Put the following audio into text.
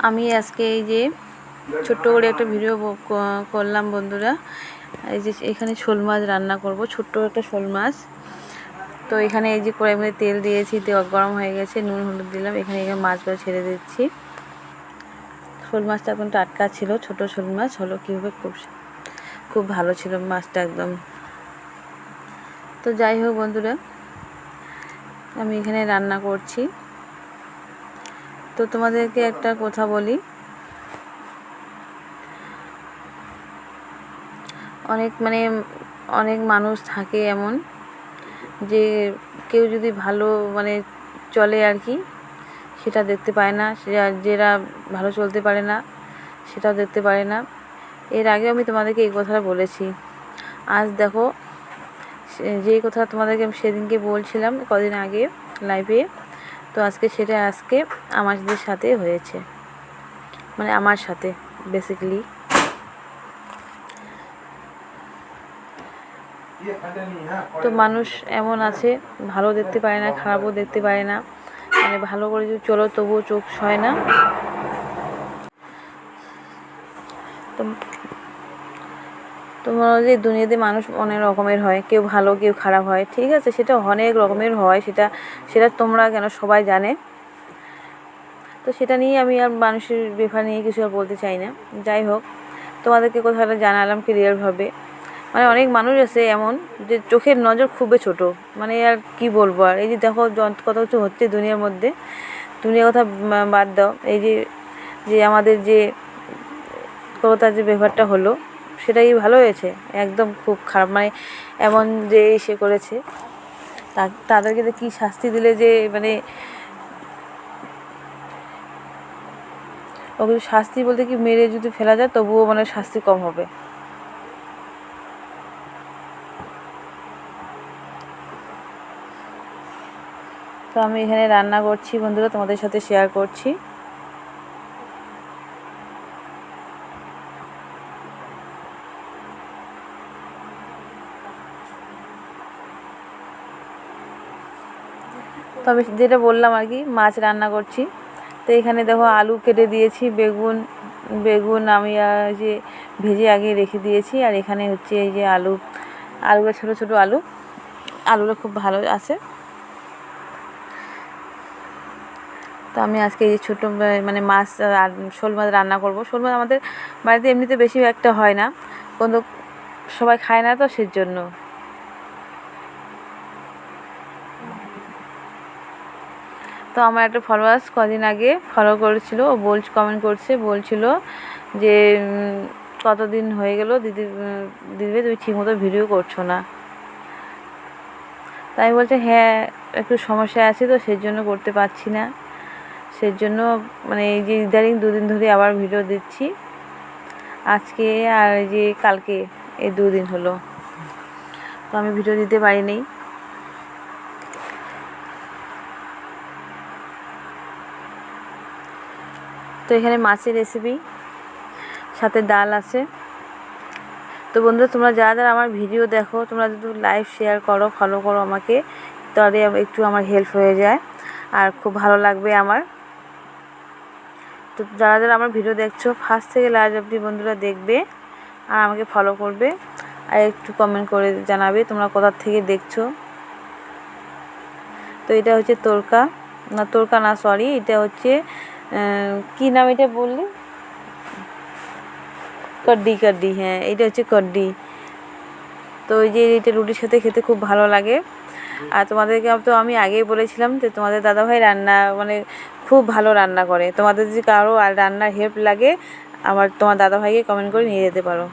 আমি আজকে এই যে ছোট্ট করে একটা ভিডিও করলাম বন্ধুরা। এই যে এখানে শোল মাছ রান্না করব, ছোট্ট একটা শোল মাছ। তো এখানে এই যে কড়াইয়ের মধ্যে তেল দিয়েছি, তেল গরম হয়ে গেছে, নুন হলুদ দিলাম। এখানে মাছগুলো ছেড়ে দিচ্ছি। শোল মাছটা এখন টাটকা ছিল, ছোট শোল মাছ হলো কীভাবে, খুব ভালো ছিল মাছটা একদম। তো যাই হোক বন্ধুরা, আমি এখানে রান্না করছি। তো তোমাদেরকে একটা কথা বলি, অনেক মানুষ থাকে এমন যে কেউ যদি ভালো চলে আর কি, সেটা দেখতে পায় না, যারা ভালো চলতে পারে না সেটাও দেখতে পারে না। এর আগে আমি তোমাদেরকে এই কথাটা বলেছি। আজ দেখো, যে কথা তোমাদেরকে আমি সেদিনকে বলছিলাম কদিন আগে লাইভে, তো সেটা আজকে আমাদের সাথে হয়েছে, আমার সাথে বেসিক্যালি। তো মানুষ এমন আছে, ভালো দেখতে পারে না, খারাপও দেখতে পারে না। ভালো করে যদি চলো তবুও চোখ সয় না। তো তোমার যে দুনিয়াতে মানুষ অনেক রকমের হয়, কেউ ভালো কেউ খারাপ হয়, ঠিক আছে, সেটা অনেক রকমের হয়, সেটা তোমরা কেন সবাই জানে। তো সেটা নিয়ে আমি আর মানুষের ব্যাপার নিয়ে কিছু আর বলতে চাই না। যাই হোক, তোমাদেরকে কথাটা জানালাম ক্লিয়ারভাবে। অনেক মানুষ আছে এমন যে চোখের নজর খুবই ছোট, আর কি বলবো। আর এই যে দেখো কত কিছু হচ্ছে দুনিয়ার মধ্যে, দুনিয়ার কথা বাদ দাও, এই যে আমাদের যে কলকাতার যে ব্যাপারটা হলো, সেটাই ভালো হয়েছে? একদম খুব খারাপ। এমন যে সে করেছে, তাদেরকে কী শাস্তি দিলে যে ওকে শাস্তি বলতে কি, মেরে যদি ফেলা যায় তবুও শাস্তি কম হবে। তো আমি এখানে রান্না করছি বন্ধুরা, তোমাদের সাথে শেয়ার করছি। তো আমি যেটা বললাম আর কি, মাছ রান্না করছি। তো এখানে দেখো আলু কেটে দিয়েছি, বেগুন আমি যে ভেজে আগে রেখে দিয়েছি। আর এখানে হচ্ছে এই যে আলুগুলো ছোটো ছোটো আলুগুলো খুব ভালো আছে। তো আমি আজকে এই যে ছোটো মাছ শোল মাছ রান্না করব। শোল মাছ আমাদের বাড়িতে এমনিতে বেশি একটা হয় না, কিন্তু সবাই খায় না, তো সেজন্য। তো আমার একটা ফলোয়ার্স কদিন আগে ফলো করেছিল, ও কমেন্ট করছে, বলছিল যে কতদিন হয়ে গেল দিদি তুমি ঠিকমতো ভিডিও করছো না। তাই বলছে হ্যাঁ, একটু সমস্যা আছে, তো সেই জন্য করতে পারছি না। সেই জন্য এই যে ইদানিং দুদিন ধরে আবার ভিডিও দিচ্ছি, আজকে আর এই যে কালকে, এই 2 দিন হলো। তো আমি ভিডিও দিতে পারিনি। তো এখানে মাছের রেসিপি, সাথে ডাল আছে। তো বন্ধুরা, তোমরা যারা আমার ভিডিও দেখো, তোমরা যদি লাইক শেয়ার করো, ফলো করো আমাকে, তাহলে একটু আমার হেল্প হয়ে যায় আর খুব ভালো লাগবে আমার। তো যারা আমার ভিডিও দেখছো, ফার্স্ট থেকে লাস্ট অবধি বন্ধুরা দেখবে আর আমাকে ফলো করবে, আর একটু কমেন্ট করে জানাবে তোমরা কোথা থেকে দেখছো। তো এটা হচ্ছে তড়কা না সরি, এটা হচ্ছে কী নাম এটা বললি, কড্ডি, হ্যাঁ এটা হচ্ছে কড্ডি। তো ওই যে এটা রুটির সাথে খেতে খুব ভালো লাগে। আর তোমাদেরকে তো আমি আগেই বলেছিলাম যে তোমাদের দাদাভাই রান্না খুব ভালো রান্না করে। তোমাদের যদি কারো আর রান্নার হেল্প লাগে, তোমার দাদাভাইকে কমেন্ট করে নিয়ে যেতে পারো।